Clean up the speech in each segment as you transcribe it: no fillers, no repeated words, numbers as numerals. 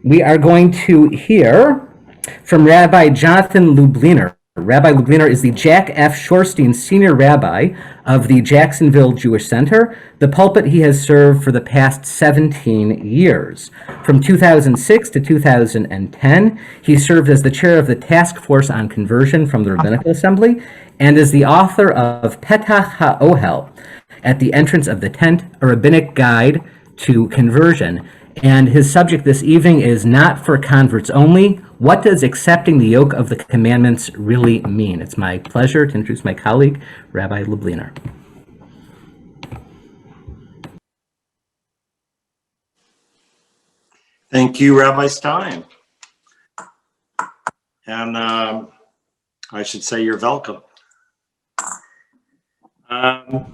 We are going to hear from Rabbi Jonathan Lubliner. Rabbi Lubliner is the Jack F. Shorstein Senior Rabbi of the Jacksonville Jewish Center, the pulpit he has served for the past 17 years. From 2006 to 2010, he served as the chair of the Task Force on Conversion from the Rabbinical Assembly and is the author of Petach HaOhel, At the Entrance of the Tent, a Rabbinic Guide to Conversion. And his subject this evening is Not for Converts Only. What does accepting the yoke of the commandments really mean? It's my pleasure to introduce my colleague, Rabbi Lubliner. Thank you, Rabbi Stein. And I should say you're welcome. Welcome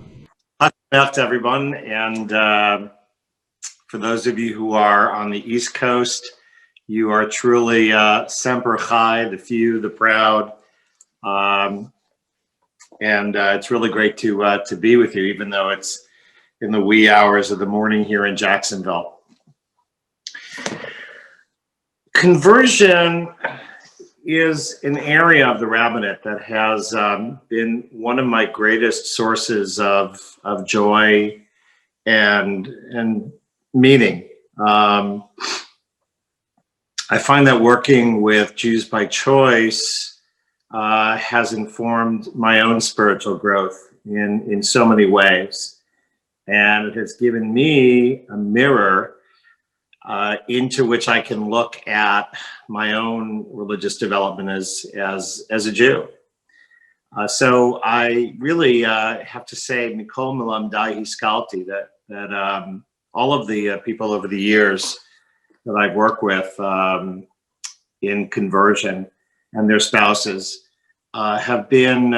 to everyone. And for those of you who are on the East Coast, you are truly Semper Chi, the few, the proud. And it's really great to be with you, even though it's in the wee hours of the morning here in Jacksonville. Conversion is an area of the rabbinate that has been one of my greatest sources of joy and meaning. I find that working with Jews by choice has informed my own spiritual growth in so many ways. And it has given me a mirror into which I can look at my own religious development as a Jew. So I really have to say, Mikol Melamdai Hiskalti, that all of the people over the years that I've worked with in conversion and their spouses have been,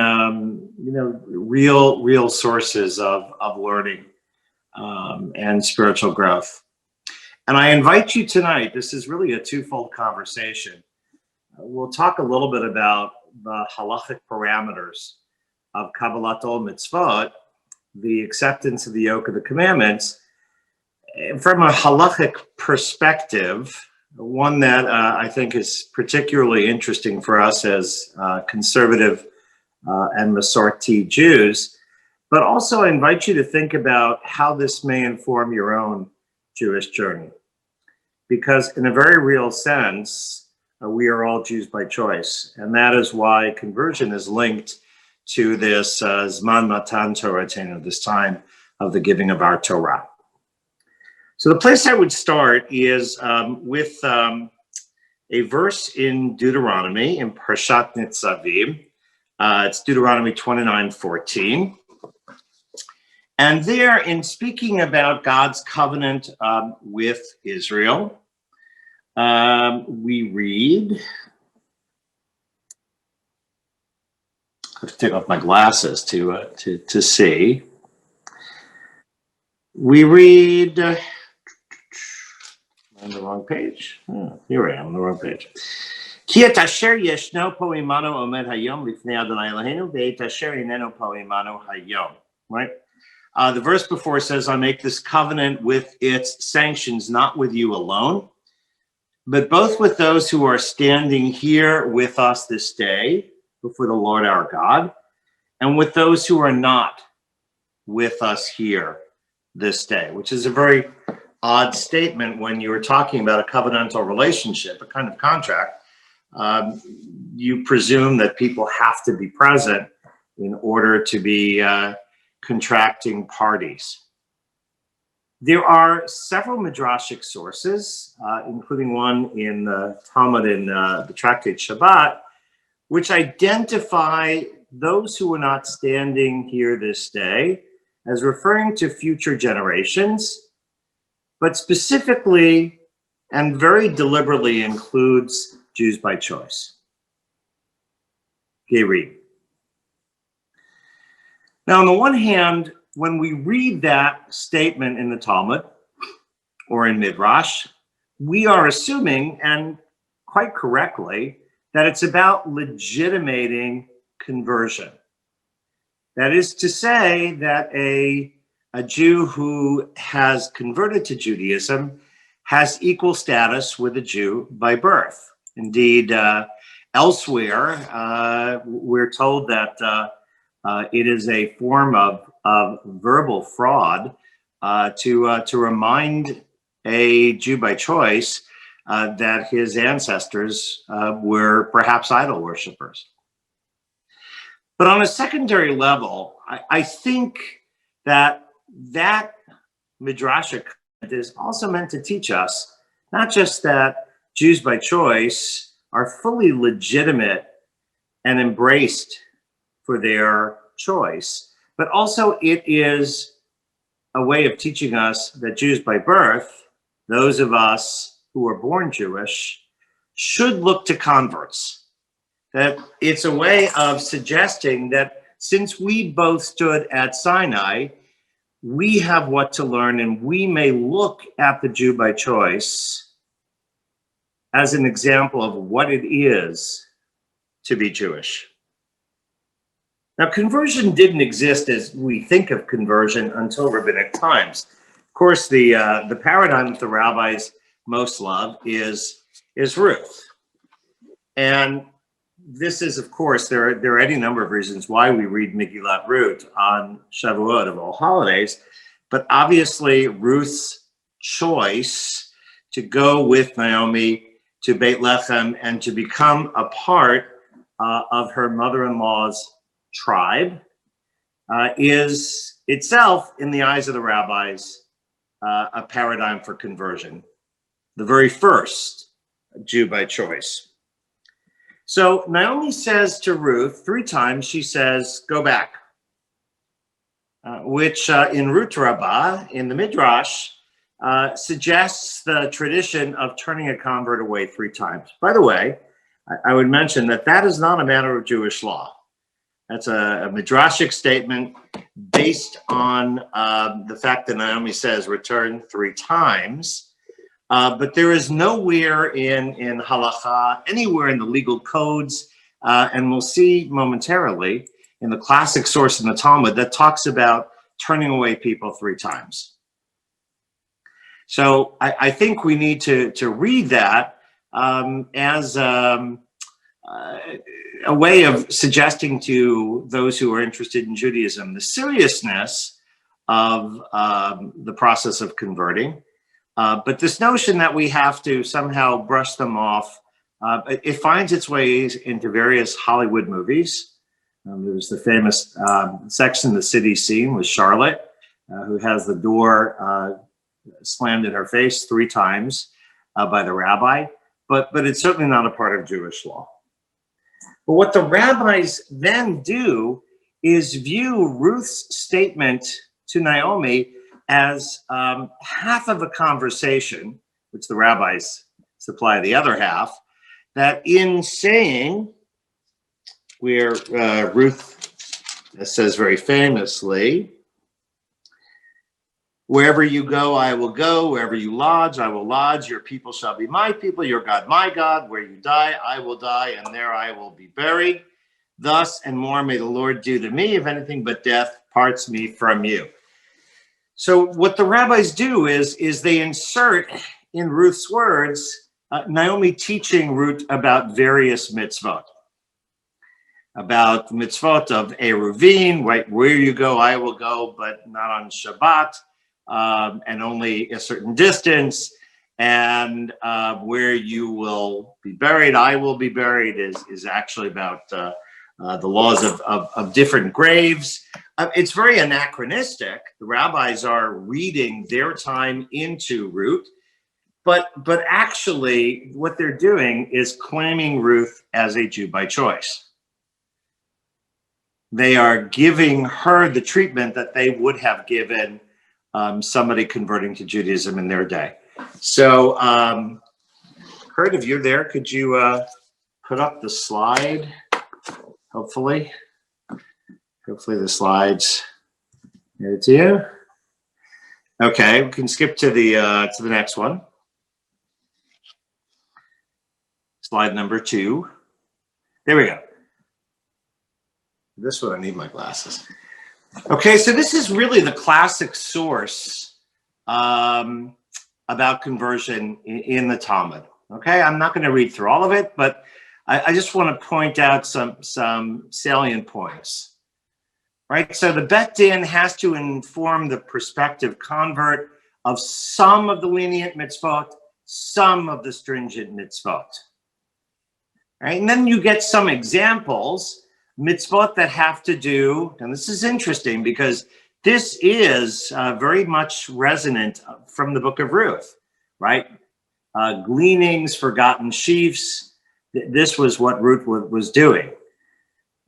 real sources of learning and spiritual growth. And I invite you tonight, this is really a twofold conversation. We'll talk a little bit about the halachic parameters of Kabbalat Ol Mitzvot, the acceptance of the yoke of the commandments, from a halachic perspective, one that I think is particularly interesting for us as conservative and Masorti Jews, but also I invite you to think about how this may inform your own Jewish journey. Because in a very real sense, we are all Jews by choice. And that is why conversion is linked to this Zman Matan Torah, this time of the giving of our Torah. So the place I would start is with a verse in Deuteronomy, in Parshat Nitzavim. It's Deuteronomy 29:14. And there, in speaking about God's covenant with Israel, we read, I have to take off my glasses to see. We read, I'm on the wrong page. Oh, here I am on the wrong page. Ki et asher yeshno po imanu omed hayom lifnei Adonai Eloheinu ve'et asher inenu po imanu hayom. Right? The verse before says, I make this covenant with its sanctions, not with you alone, but both with those who are standing here with us this day before the Lord our God, and with those who are not with us here this day, which is a very odd statement when you were talking about a covenantal relationship, a kind of contract. You presume that people have to be present in order to be contracting parties. There are several midrashic sources, including one in the Talmud in the tractate Shabbat, which identify those who are not standing here this day as referring to future generations, but specifically and very deliberately includes Jews by choice. Okay, read. Now, on the one hand, when we read that statement in the Talmud or in Midrash, we are assuming, and quite correctly, that it's about legitimating conversion. That is to say that a Jew who has converted to Judaism has equal status with a Jew by birth. Indeed, elsewhere, we're told that it is a form of verbal fraud to remind a Jew by choice that his ancestors were perhaps idol worshippers. But on a secondary level, I think that midrashic is also meant to teach us not just that Jews by choice are fully legitimate and embraced for their choice, but also it is a way of teaching us that Jews by birth, those of us who are born Jewish, should look to converts. That it's a way of suggesting that since we both stood at Sinai, we have what to learn, and we may look at the Jew by choice as an example of what it is to be Jewish. Now, conversion didn't exist as we think of conversion until rabbinic times. Of course, the paradigm that the rabbis most love is Ruth. And this is, of course, there are any number of reasons why we read Megillat Ruth on Shavuot of all holidays, but obviously Ruth's choice to go with Naomi to Beit Lechem and to become a part of her mother-in-law's tribe is itself, in the eyes of the rabbis, a paradigm for conversion, the very first Jew by choice. So Naomi says to Ruth 3 times, she says, go back, which in Ruth Rabbah, in the Midrash, suggests the tradition of turning a convert away 3 times. By the way, I would mention that is not a matter of Jewish law. That's a midrashic statement based on the fact that Naomi says return 3 times. But there is nowhere in halacha, anywhere in the legal codes, and we'll see momentarily in the classic source in the Talmud that talks about turning away people 3 times. So I think we need to read that as a way of suggesting to those who are interested in Judaism the seriousness of the process of converting. But this notion that we have to somehow brush them off, it finds its way into various Hollywood movies. There was the famous Sex and the City scene with Charlotte, who has the door slammed in her face 3 times by the rabbi. But it's certainly not a part of Jewish law. But what the rabbis then do is view Ruth's statement to Naomi as half of a conversation, which the rabbis supply the other half, that in saying, where Ruth says very famously, wherever you go, I will go. Wherever you lodge, I will lodge. Your people shall be my people, your God, my God. Where you die, I will die, and there I will be buried. Thus and more may the Lord do to me, if anything but death parts me from you. So what the rabbis do is they insert in Ruth's words, Naomi teaching Ruth about various mitzvot. About mitzvot of Eruvin, right? Where you go, I will go, but not on Shabbat, and only a certain distance. And where you will be buried, I will be buried is actually about the laws of different graves. It's very anachronistic. The rabbis are reading their time into Ruth, but actually what they're doing is claiming Ruth as a Jew by choice. They are giving her the treatment that they would have given somebody converting to Judaism in their day. So, Kurt, if you're there, could you put up the slide? Hopefully the slides get it to you. Okay, we can skip to the next one. Slide number 2. There we go. This one, I need my glasses. Okay, so this is really the classic source about conversion in the Talmud. Okay, I'm not going to read through all of it, but I just want to point out some salient points. Right, so the Bet Din has to inform the prospective convert of some of the lenient mitzvot, some of the stringent mitzvot. Right, and then you get some examples, mitzvot that have to do, and this is interesting because this is very much resonant from the book of Ruth, right? Gleanings, forgotten sheaves. This was what Ruth was doing.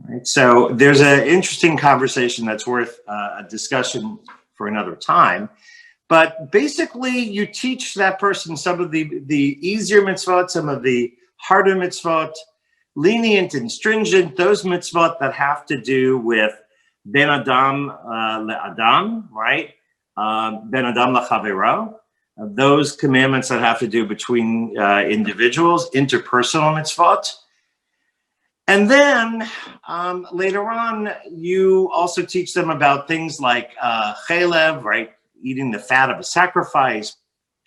Right? So there's an interesting conversation that's worth a discussion for another time. But basically, you teach that person some of the easier mitzvot, some of the harder mitzvot, lenient and stringent, those mitzvot that have to do with ben adam le'adam, right? Ben adam la'chavero. Those commandments that have to do between individuals, interpersonal mitzvot. And then later on, you also teach them about things like chelev, right? Eating the fat of a sacrifice,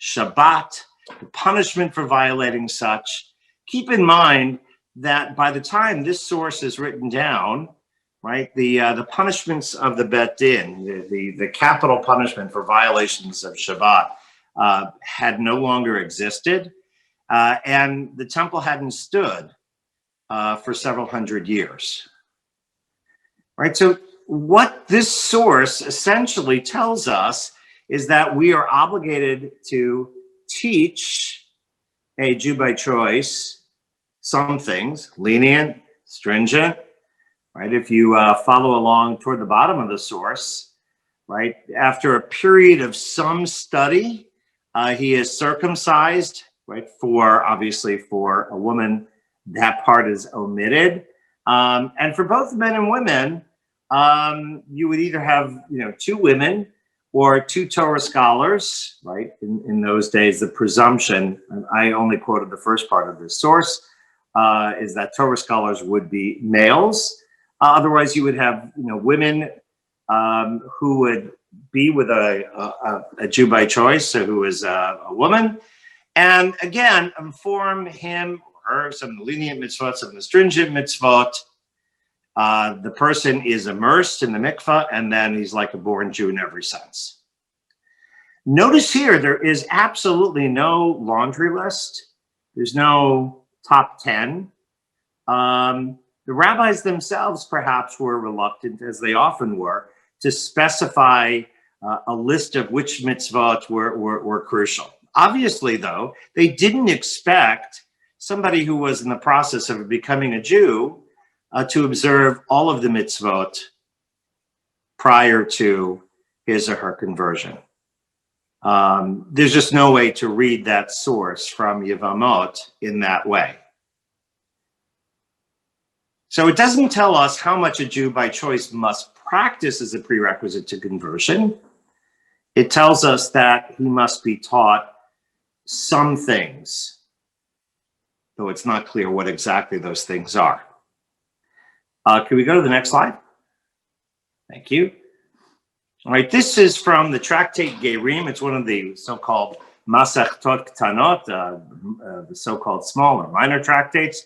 Shabbat, the punishment for violating such. Keep in mind that by the time this source is written down, right, the punishments of the Bet Din, the capital punishment for violations of Shabbat, had no longer existed, and the temple hadn't stood for several hundred years. Right, so what this source essentially tells us is that we are obligated to teach a Jew by choice some things, lenient, stringent, right? If you follow along toward the bottom of the source, right, after a period of some study, he is circumcised, right? Obviously for a woman, that part is omitted. And for both men and women, you would either have, two women or two Torah scholars, right? In those days, the presumption, and I only quoted the first part of this source, is that Torah scholars would be males. Otherwise, you would have, women who would be with a Jew by choice, so who is a woman, and again, inform him or her some of the lenient mitzvot, some of the stringent mitzvot. The person is immersed in the mikvah, and then he's like a born Jew in every sense. Notice here, there is absolutely no laundry list. There's no top 10. The rabbis themselves perhaps were reluctant, as they often were, to specify a list of which mitzvot were crucial. Obviously, though, they didn't expect somebody who was in the process of becoming a Jew to observe all of the mitzvot prior to his or her conversion. There's just no way to read that source from Yevamot in that way. So it doesn't tell us how much a Jew by choice must practice as a prerequisite to conversion. It tells us that he must be taught some things, though it's not clear what exactly those things are. Can we go to the next slide? Thank you. All right, this is from the tractate Gerim. It's one of the so-called Masechtot Ktanot, the so-called small or minor tractates.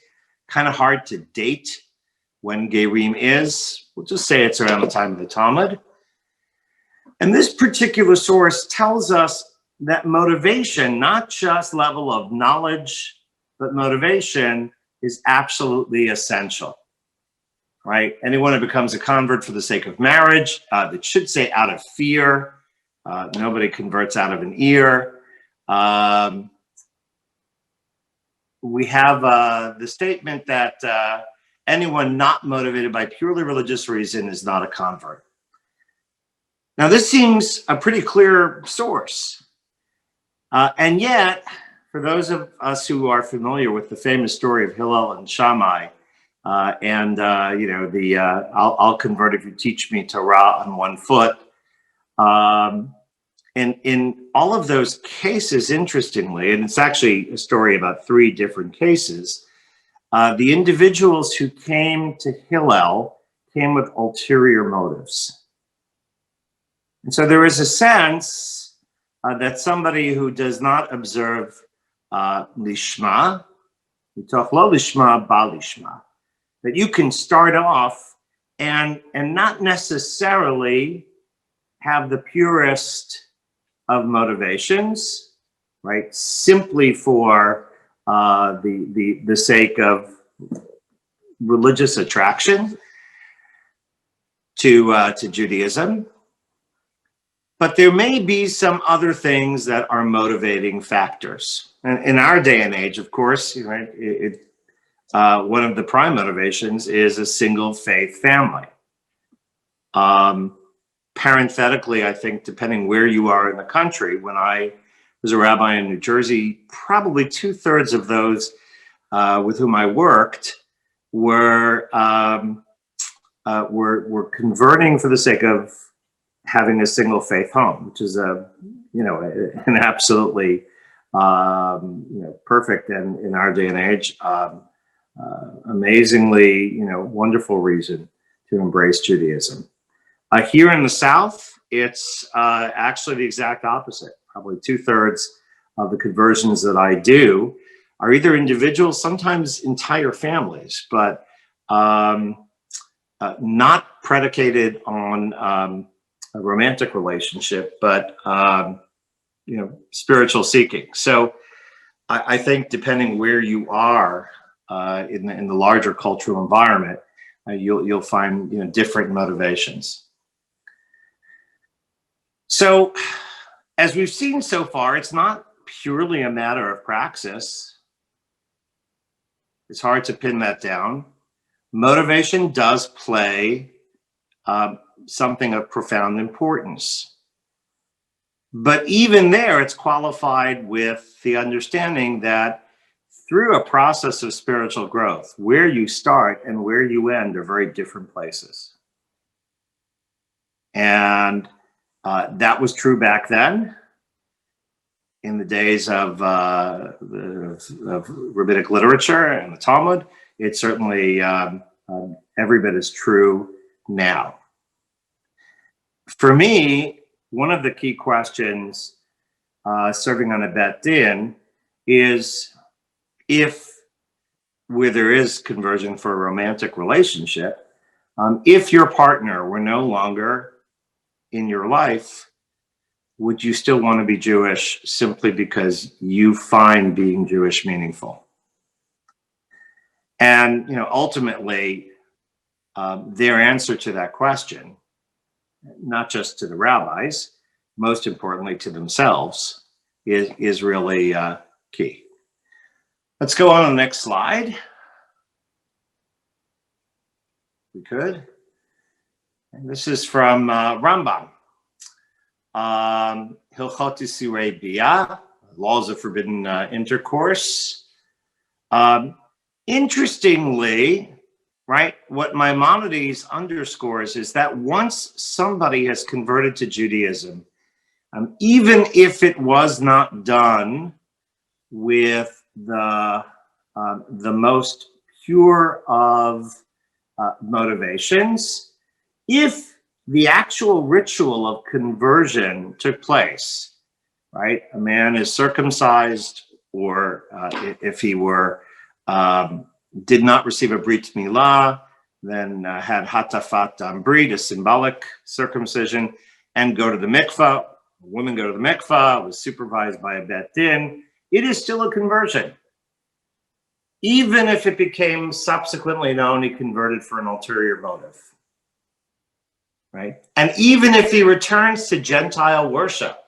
Kind of hard to date when Gerim is. We'll just say it's around the time of the Talmud. And this particular source tells us that motivation, not just level of knowledge, but motivation is absolutely essential. Right? Anyone who becomes a convert for the sake of marriage, that should say out of fear. Nobody converts out of an ear. We have the statement that anyone not motivated by purely religious reason is not a convert. Now, this seems a pretty clear source. And yet, for those of us who are familiar with the famous story of Hillel and Shammai, I'll convert if you teach me Torah on one foot. And in all of those cases, interestingly, and it's actually a story about 3 different cases, the individuals who came to Hillel came with ulterior motives. And so there is a sense that somebody who does not observe lishma, mitoch lo lishma ba lishma, that you can start off and not necessarily have the purest of motivations, right? Simply for the sake of religious attraction to Judaism. But there may be some other things that are motivating factors. And in our day and age, of course, right, one of the prime motivations is a single faith family. Parenthetically, I think, depending where you are in the country, when I was a rabbi in New Jersey, probably 2/3 of those with whom I worked were converting for the sake of having a single faith home, which is an absolutely perfect and in our day and age amazingly wonderful reason to embrace Judaism. Here in the South, it's actually the exact opposite. Probably 2/3 of the conversions that I do are either individuals, sometimes entire families, but not predicated on a romantic relationship, but spiritual seeking. So I think depending where you are in the larger cultural environment, you'll find different motivations. So as we've seen so far, it's not purely a matter of praxis. It's hard to pin that down. Motivation does play something of profound importance. But even there, it's qualified with the understanding that through a process of spiritual growth, where you start and where you end are very different places. And that was true back then, in the days of rabbinic literature and the Talmud. It's certainly every bit as true now. For me, one of the key questions serving on a bet din is if, where there is conversion for a romantic relationship, if your partner were no longer in your life, would you still want to be Jewish simply because you find being Jewish meaningful? And ultimately, their answer to that question, not just to the rabbis, most importantly to themselves, is really key. Let's go on to the next slide. We could. And this is from Rambam. Hilchot Isurei Bia, Laws of Forbidden Intercourse. Interestingly, right, what Maimonides underscores is that once somebody has converted to Judaism, even if it was not done with the most pure of motivations, if the actual ritual of conversion took place, right? A man is circumcised, or if he were did not receive a brit milah, then had hatafat brit, a symbolic circumcision, and go to the mikvah. Women go to the mikvah, was supervised by a bet din. It is still a conversion, even if it became subsequently known he converted for an ulterior motive. Right? And even if he returns to Gentile worship,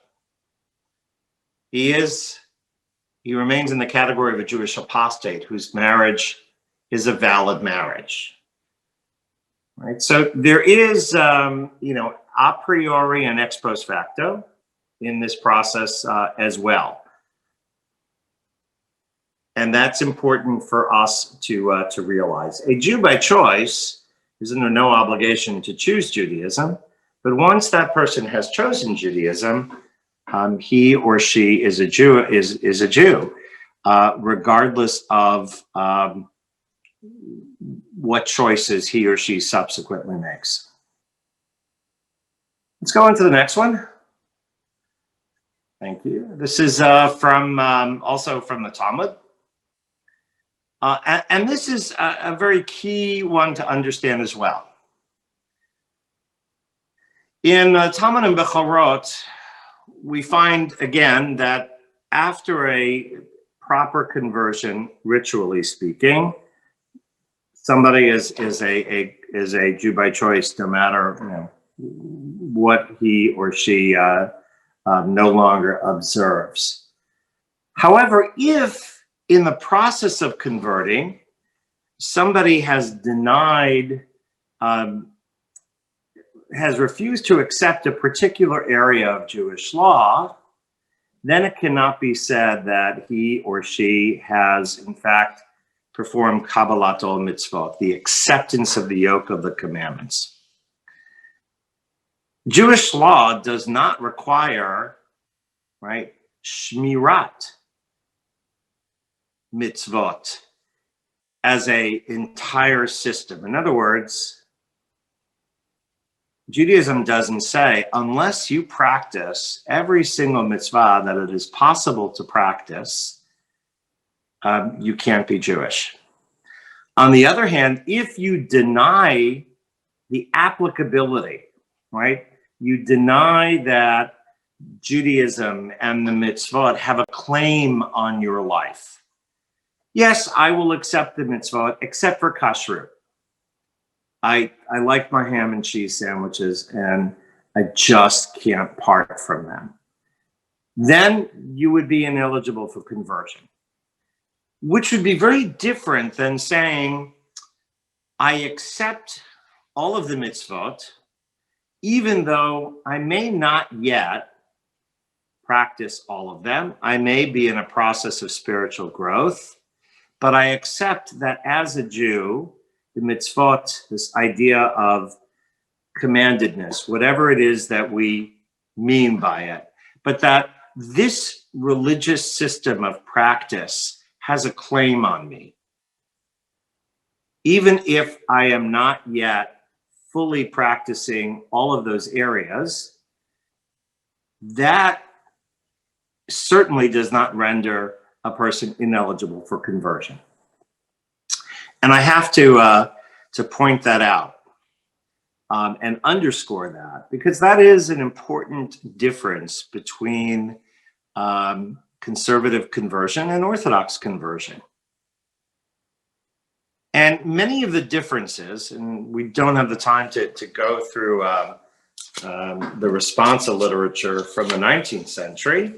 he remains in the category of a Jewish apostate whose marriage is a valid marriage. Right? So there is, a priori and ex post facto in this process as well. And that's important for us to realize. A Jew by choice is under no obligation to choose Judaism, but once that person has chosen Judaism, he or she is a Jew. Is a Jew, regardless of what choices he or she subsequently makes. Let's go on to the next one. Thank you. This is from also from the Talmud. And this is a very key one to understand as well. In Talmud and Bechorot, we find again that after a proper conversion, ritually speaking, somebody is a Jew by choice, no matter what he or she no longer observes. However, if in the process of converting, somebody has denied, has refused to accept a particular area of Jewish law, then it cannot be said that he or she has, in fact, performed Kabbalat ol mitzvot, the acceptance of the yoke of the commandments. Jewish law does not require, right, shmirat mitzvot as an entire system. In other words, Judaism doesn't say, unless you practice every single mitzvah that it is possible to practice, you can't be Jewish. On the other hand, if you deny the applicability, right, you deny that Judaism and the mitzvot have a claim on your life. Yes, I will accept the mitzvot, except for kashrut. I like my ham and cheese sandwiches, and I just can't part from them. Then you would be ineligible for conversion, which would be very different than saying, I accept all of the mitzvot, even though I may not yet practice all of them. I may be in a process of spiritual growth, but I accept that as a Jew, the mitzvot, this idea of commandedness, whatever it is that we mean by it, but that this religious system of practice has a claim on me. Even if I am not yet fully practicing all of those areas, that certainly does not render a person ineligible for conversion. And I have to point that out and underscore that, because that is an important difference between conservative conversion and Orthodox conversion. And many of the differences, and we don't have the time to go through the responsa literature from the 19th century,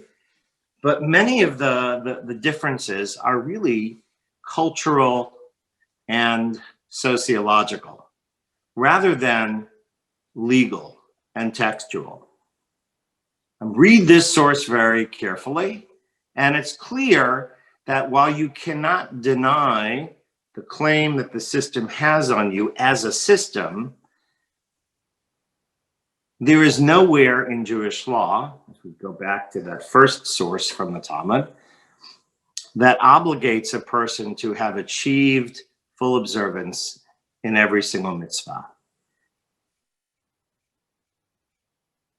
but many of the differences are really cultural and sociological, rather than legal and textual. And read this source very carefully, and it's clear that while you cannot deny the claim that the system has on you as a system, there is nowhere in Jewish law, if we go back to that first source from the Talmud, that obligates a person to have achieved full observance in every single mitzvah.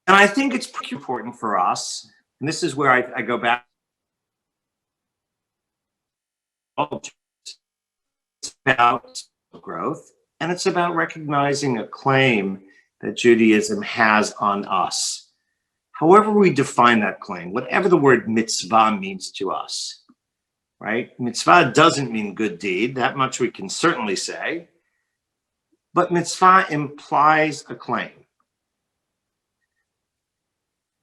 And I think it's pretty important for us, and this is where I go back. It's about growth, and it's about recognizing a claim that Judaism has on us. However we define that claim, whatever the word mitzvah means to us, right? Mitzvah doesn't mean good deed, that much we can certainly say, but mitzvah implies a claim.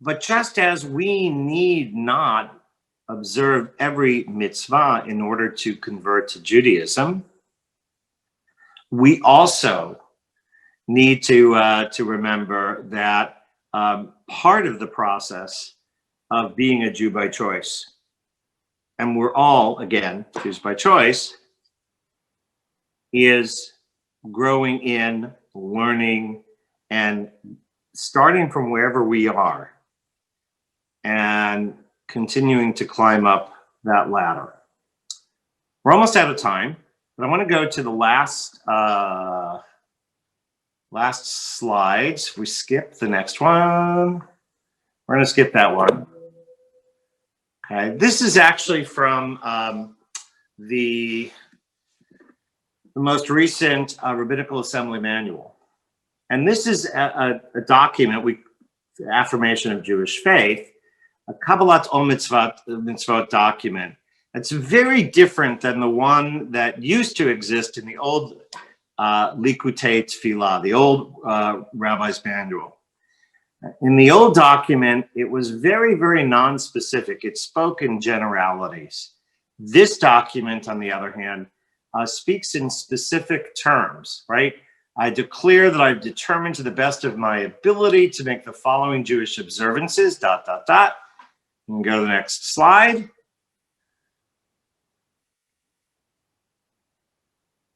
But just as we need not observe every mitzvah in order to convert to Judaism, we also need to remember that part of the process of being a Jew by choice, and we're all, again, Jews by choice, is growing in, learning, and starting from wherever we are and continuing to climb up that ladder. We're almost out of time, but I want to go to the last slides. We skip the next one. We're going to skip that one. Okay. This is actually from the most recent Rabbinical Assembly Manual. And this is a document, affirmation of Jewish faith, a Kabbalat Ol Mitzvot document. It's very different than the one that used to exist in the old Likutei Tefillah, the old Rabbi's Manual. In the old document, it was very, very non-specific. It spoke in generalities. This document, on the other hand, speaks in specific terms, right? I declare that I've determined to the best of my ability to make the following Jewish observances, ... You can go to the next slide.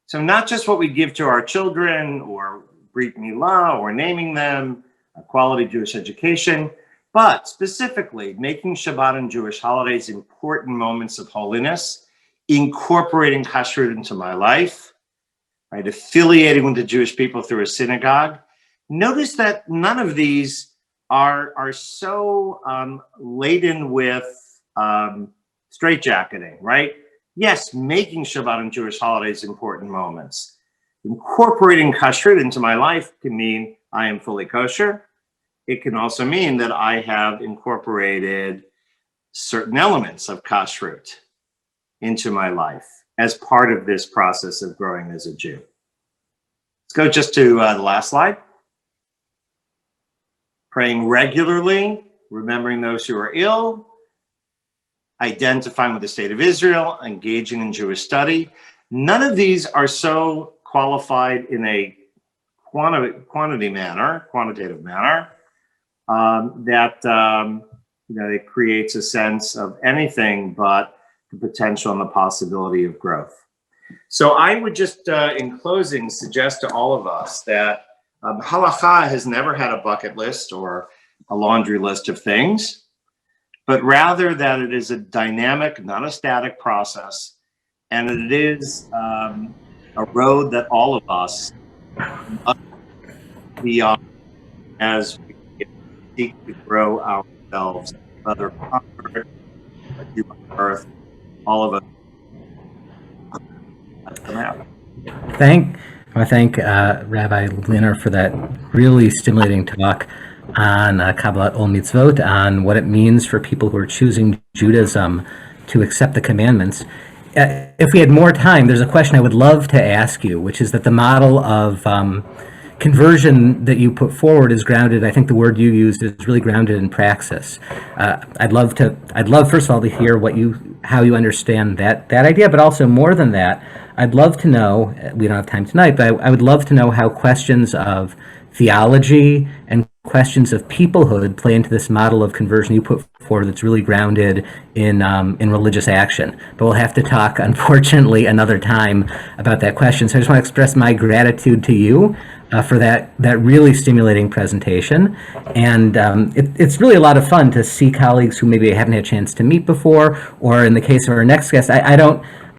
So not just what we give to our children or Brit Milah or naming them, a quality Jewish education, but specifically making Shabbat and Jewish holidays important moments of holiness, incorporating kashrut into my life, right? Affiliating with the Jewish people through a synagogue. Notice that none of these are so laden with straitjacketing, right? Yes, making Shabbat and Jewish holidays important moments. Incorporating kashrut into my life can mean I am fully kosher. It can also mean that I have incorporated certain elements of kashrut into my life as part of this process of growing as a Jew. Let's go just to the last slide. Praying regularly, remembering those who are ill, identifying with the state of Israel, engaging in Jewish study. None of these are so qualified in a quantitative manner, that it creates a sense of anything but the potential and the possibility of growth. So I would just, in closing, suggest to all of us that halakha has never had a bucket list or a laundry list of things, but rather that it is a dynamic, not a static process, and it is a road that all of us must be on as we seek to grow ourselves, whether convert, human earth, all of us. I want to thank Rabbi Lubliner for that really stimulating talk on Kabbalat Ol Mitzvot, on what it means for people who are choosing Judaism to accept the commandments. If we had more time, there's a question I would love to ask you, which is that the model of conversion that you put forward is grounded, I think the word you used is really grounded in praxis. I'd love first of all to hear how you understand that idea, but also more than that, I'd love to know, we don't have time tonight, but I would love to know how questions of theology and questions of peoplehood play into this model of conversion you put forward that's really grounded in religious action. But we'll have to talk, unfortunately, another time about that question. So I just want to express my gratitude to you for that really stimulating presentation. And it's really a lot of fun to see colleagues who maybe I haven't had a chance to meet before, or in the case of our next guest,